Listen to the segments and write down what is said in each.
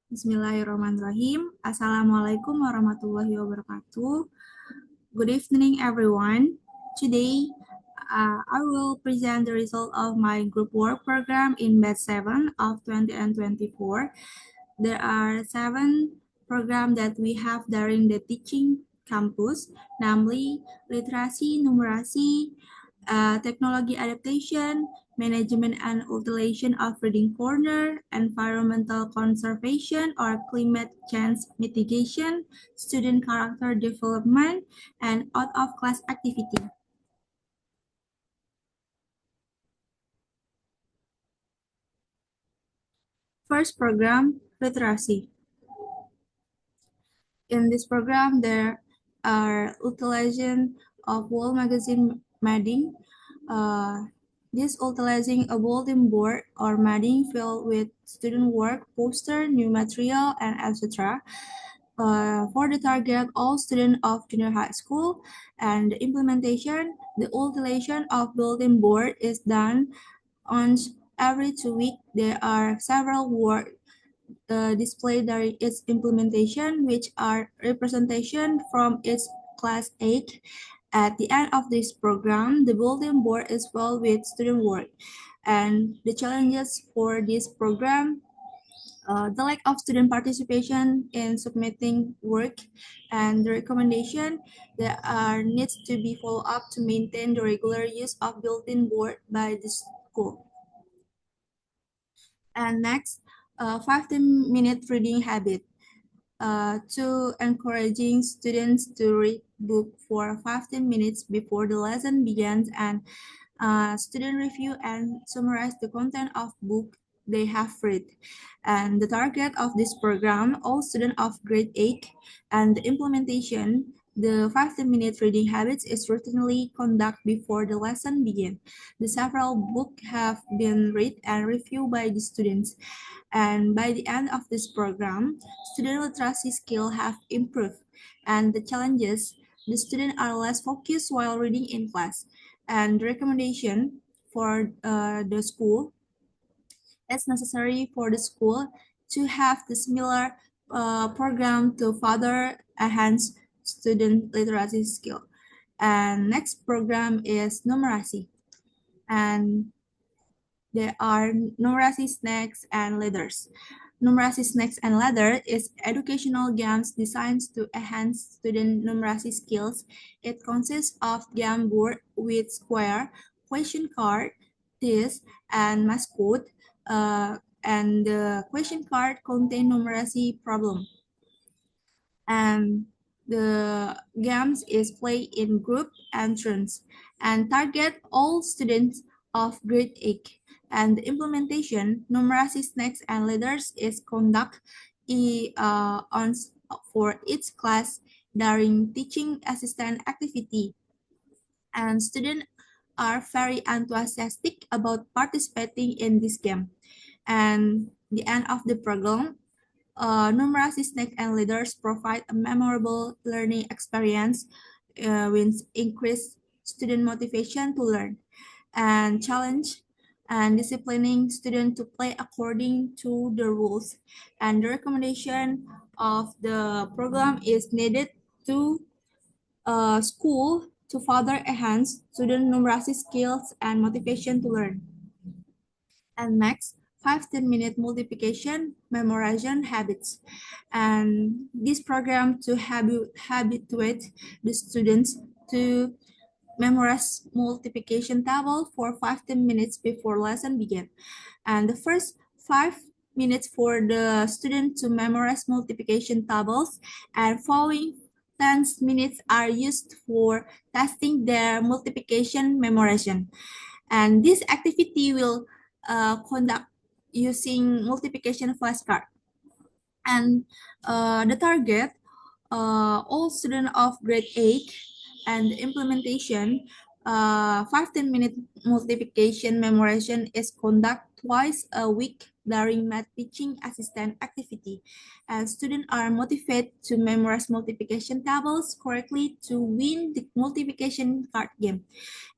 Bismillahirrahmanirrahim. Assalamualaikum warahmatullahi wabarakatuh. Good evening, everyone. Today, I will present the result of my group work program in batch 7 of 2024. There are 7 programs that we have during the teaching campus, namely literasi, numerasi, technology adaptation, management and utilization of reading corner, environmental conservation or climate change mitigation, student character development, and out-of-class activity. First program, literacy. In this program, there are utilization of wall magazine madding. This utilizing a bulletin board or madding filled with student work, poster, new material, and etc. For the target, all students of junior high school, and the implementation, the utilization of bulletin board is done on every 2 weeks. There are several work displayed during its implementation, which are representation from its class 8. At the end of this program, the bulletin board is filled with student work. And the challenges for this program, the lack of student participation in submitting work, and the recommendation that needs to be followed up to maintain the regular use of bulletin board by the school. And next, 15-minute reading habit. To encouraging students to read book for 15 minutes before the lesson begins, and student review and summarize the content of book they have read. And the target of this program, all students of grade 8, and the implementation, the 15-minute reading habits is routinely conducted before the lesson begins. The several books have been read and reviewed by the students. And by the end of this program, student literacy skills have improved. And the challenges, the students are less focused while reading in class. And the recommendation for the school, it's necessary for the school to have the similar program to further enhance student literacy skill. And next program is numeracy. And there are numeracy snacks and letters. Numeracy Snacks and Ladder is educational games designed to enhance student numeracy skills. It consists of game board with square, question card, this, and mascot. And the question card contain numeracy problem. And the games is played in group and turns and target all students of grade 8. And the implementation, numeracy snacks and letters is conducted for each class during teaching assistant activity. And students are very enthusiastic about participating in this game. And the end of the program, numeracy snacks and leaders provide a memorable learning experience with increased student motivation to learn and challenge and disciplining students to play according to the rules. And the recommendation of the program is needed to school to further enhance student numeracy skills and motivation to learn. And next, 15-minute multiplication memorization habits. And this program to habituate the students to memorize multiplication table for 15 minutes before lesson begin. And the first 5 minutes for the student to memorize multiplication tables, and following 10 minutes are used for testing their multiplication memorization. And this activity will conduct using multiplication flashcard. And the target, all students of grade 8, and the implementation, 15-minute multiplication memorization is conducted twice a week during math teaching assistant activity. And students are motivated to memorize multiplication tables correctly to win the multiplication card game.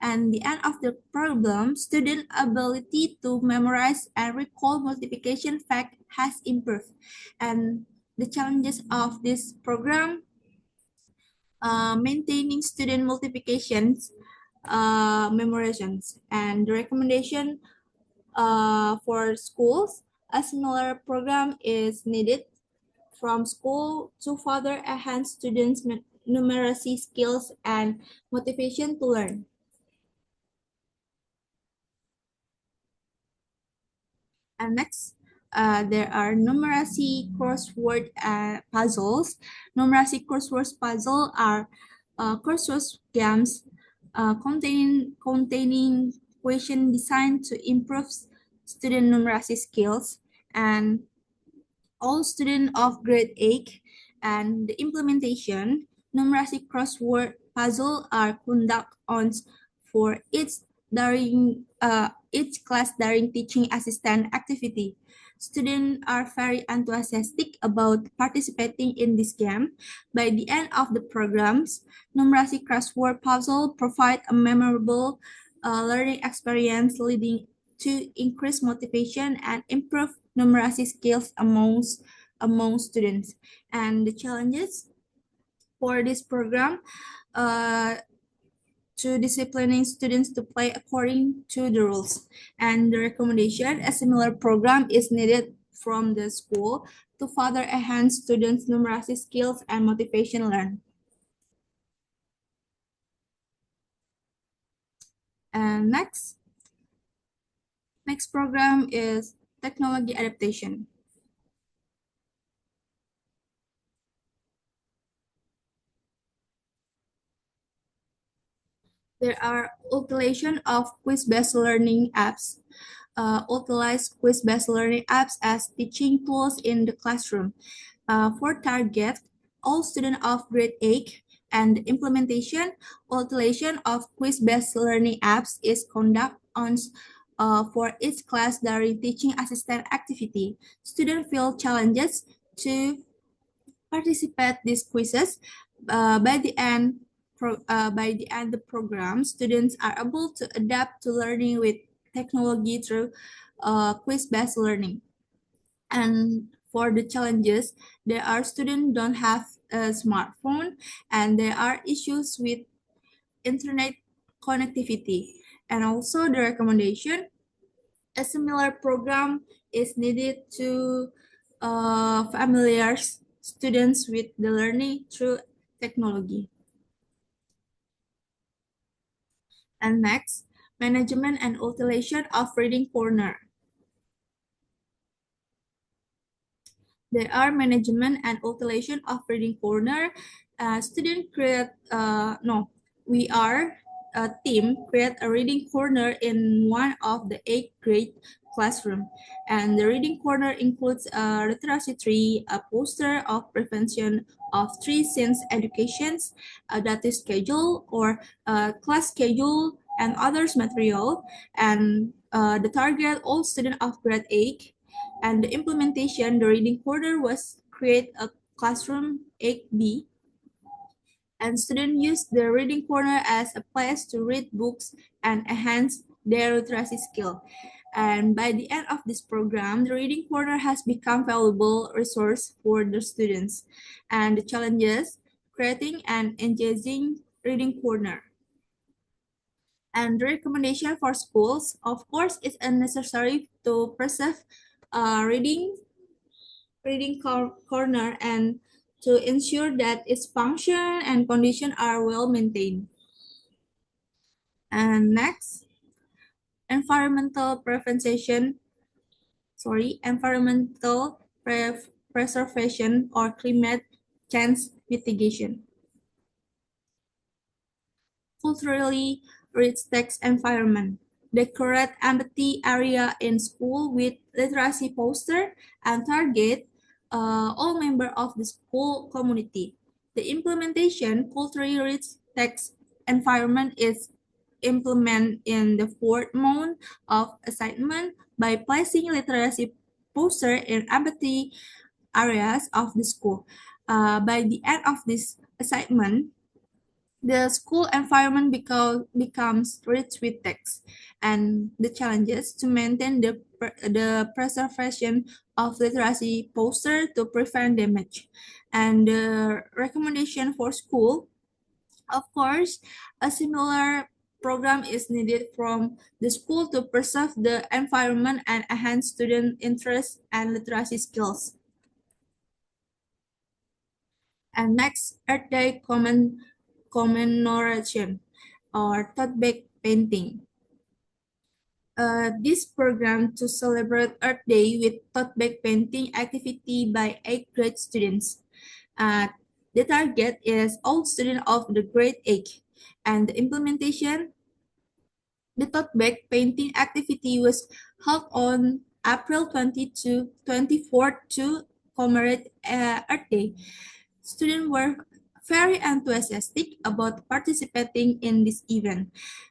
And the end of the problem, student ability to memorize and recall multiplication fact has improved. And the challenges of this program, maintaining student multiplications, memorizations, and the recommendation for schools, a similar program is needed from school to further enhance students' numeracy skills and motivation to learn. And next, there are numeracy crossword puzzles. Numeracy crossword puzzle are crossword games containing question designed to improve student numeracy skills, and all students of grade 8 and the implementation numeracy crossword puzzle are conducted on for each class during teaching assistant activity. Students are very enthusiastic about participating in this game. By the end of the programs, numeracy crossword puzzle provide a memorable learning experience leading to increase motivation and improve numeracy skills among students. And the challenges for this program, to disciplining students to play according to the rules. And the recommendation, a similar program is needed from the school to further enhance students' numeracy skills and motivation learn. And next program is technology adaptation. There are utilization of quiz-based learning apps. Utilize quiz-based learning apps as teaching tools in the classroom. For target, all students of grade 8 and implementation, utilization of quiz-based learning apps is conducted on for each class during teaching assistant activity. Students feel challenges to participate these quizzes. By the end the program, students are able to adapt to learning with technology through quiz-based learning. And for the challenges, there are students don't have a smartphone, and there are issues with internet connectivity. And also the recommendation, a similar program is needed to familiarize students with the learning through technology. And next, management and utilization of reading corner. There are management and utilization of reading corner. Student create, no, we are a team create a reading corner in one of the 8th grade classroom. And the reading corner includes a literacy tree, a poster of prevention of three sense educations, a data schedule or a class schedule and others material. And the target all students of grade 8, and the implementation, the reading corner was create a classroom 8B, and students use the reading corner as a place to read books and enhance their literacy skill. And by the end of this program, the reading corner has become valuable resource for the students. And the challenges, creating an engaging reading corner. And the recommendation for schools, of course, is necessary to preserve reading corner and to ensure that its function and condition are well maintained. And next, environmental preservation or climate change mitigation. Culturally rich text environment. Decorate empty area in school with literacy poster and target all members of the school community. The implementation culturally rich text environment is implemented in the fourth month of assignment by placing literacy poster in empty areas of the school. By the end of this assignment, the school environment becomes rich with text, and the challenges to maintain the preservation of literacy poster to prevent damage. And the recommendation for school, of course, a similar program is needed from the school to preserve the environment and enhance student interest and literacy skills. And next, Earth Day commemoration or tote bag painting. This program to celebrate Earth Day with tote bag painting activity by 8th grade students. Uh, the target is all students of the grade 8, and the implementation, the tote bag painting activity was held on April 22, 24 to commemorate Earth Day. Students were very enthusiastic about participating in this event.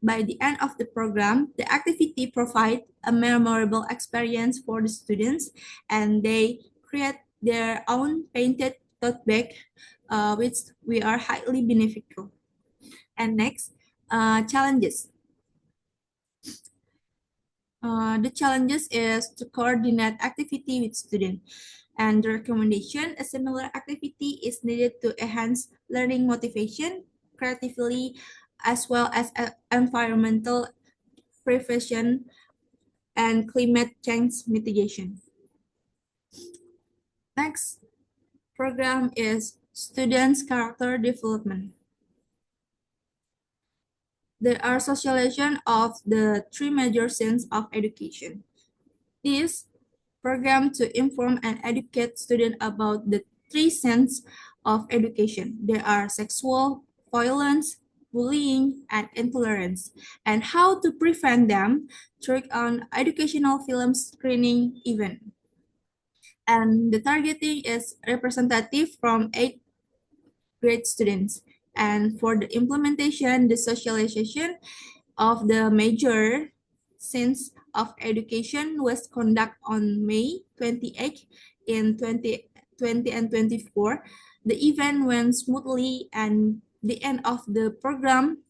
By the end of the program, the activity provided a memorable experience for the students, and they create their own painted tote bag, which we are highly beneficial. And next, challenges. The challenges is to coordinate activity with students. And the recommendation, a similar activity is needed to enhance learning motivation, creatively, as well as environmental prevention and climate change mitigation. Next program is students' character development. There are socialization of the three major scenes of education. This program to inform and educate students about the three senses of education. There are sexual, violence, bullying, and intolerance, and how to prevent them through an educational film screening event. And the targeting is representative from 8th grade students. And for the implementation, the socialization of the major sense of education was conducted on May 28 in 2020 and 24. The event went smoothly, and the end of the program,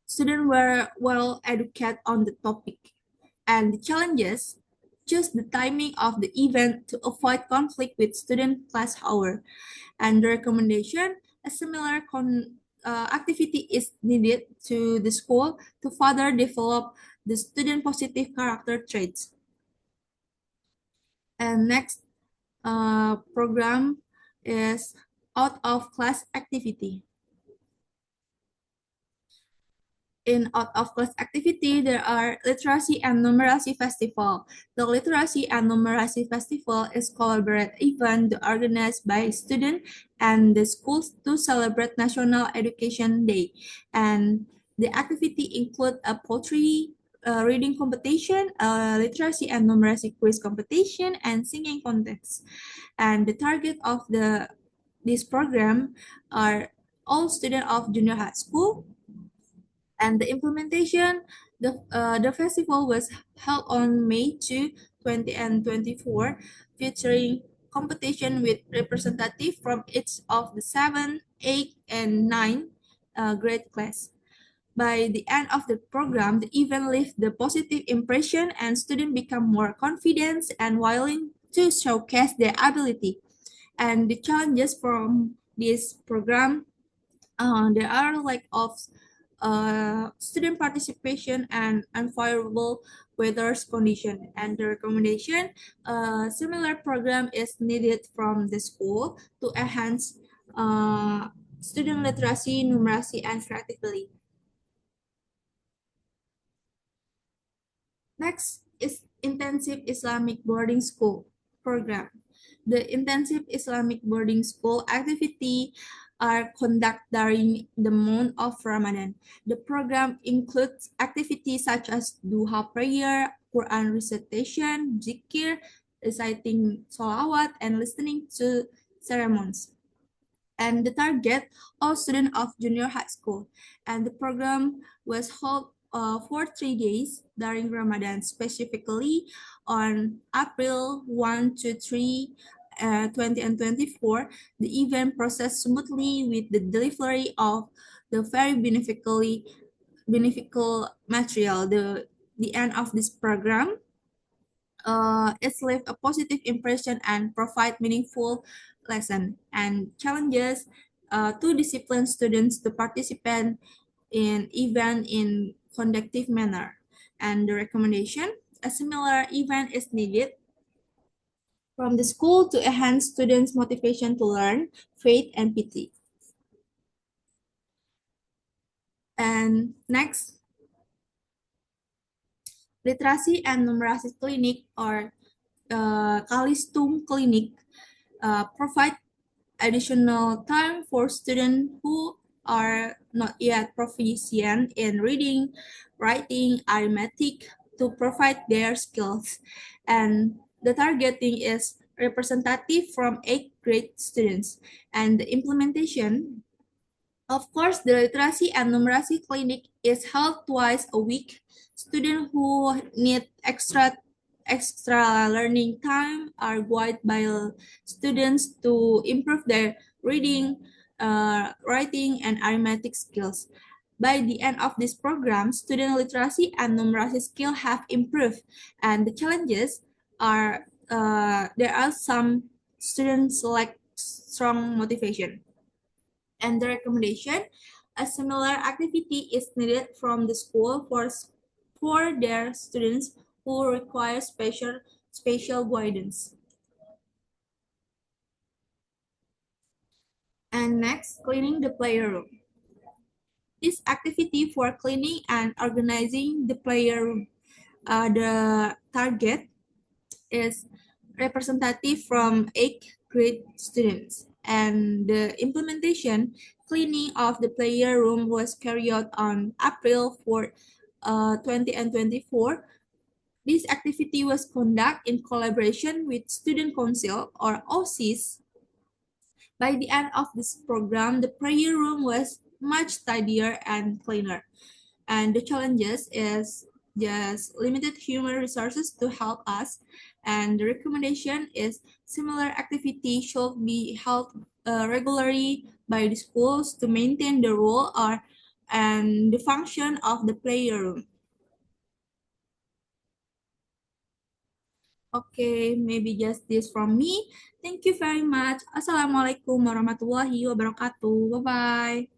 students were well educated on the topic. And the challenges, choose the timing of the event to avoid conflict with student class hour. And the recommendation, a similar activity is needed to the school to further develop the student positive character traits. And next program is out of class activity. In out of class activity, there are Literacy and Numeracy Festival. The Literacy and Numeracy Festival is collaborative event organized by students and the schools to celebrate National Education Day. And the activity include a poetry reading competition, a literacy and numeracy quiz competition, and singing contest. And the target of this program are all students of junior high school, and the implementation, the festival was held on May 2, 20 and 24, featuring competition with representatives from each of the 7, 8, and 9 grade class. By the end of the program, the event left the positive impression and students become more confident and willing to showcase their ability. And the challenges from this program, there are lack of student participation and unfavorable weather condition. And the recommendation, similar program is needed from the school to enhance student literacy, numeracy, and creativity. Next is intensive Islamic boarding school program. The intensive Islamic boarding school activity are conducted during the month of Ramadan. The program includes activities such as duha prayer, Quran recitation, zikir, reciting salawat, and listening to sermons. And the target, all students of junior high school. And the program was held for 3 days during Ramadan, specifically on April 1 to 3, 20 and 24, the event processed smoothly with the delivery of the very beneficial material. The end of this program, it's leave a positive impression and provide meaningful lesson and challenges to discipline students to participate in event in conductive manner. And the recommendation, a similar event is needed from the school to enhance students' motivation to learn, faith, and pity. And next, literacy and numeracy clinic or Kalistung Clinic provide additional time for students who are not yet proficient in reading, writing, arithmetic to provide their skills. And the targeting is representative from 8th grade students. And the implementation, of course, the literacy and numeracy clinic is held twice a week. Students who need extra learning time are guided by students to improve their reading, writing, and arithmetic skills. By the end of this program, student literacy and numeracy skill have improved, and the challenges are there are some students lack strong motivation. And the recommendation, a similar activity is needed from the school for their students who require special guidance. And next, cleaning the playroom. This activity for cleaning and organizing the playroom, the target is representative from 8th grade students. And the implementation cleaning of the player room was carried out on April 4, 20 and 24. This activity was conducted in collaboration with Student Council or OSIS. By the end of this program, the prayer room was much tidier and cleaner. And the challenges is just limited human resources to help us. And the recommendation is similar activity should be held regularly by the schools to maintain the role or and the function of the prayer room. Okay, maybe just this from me. Thank you very much. Assalamualaikum warahmatullahi wabarakatuh. Bye-bye.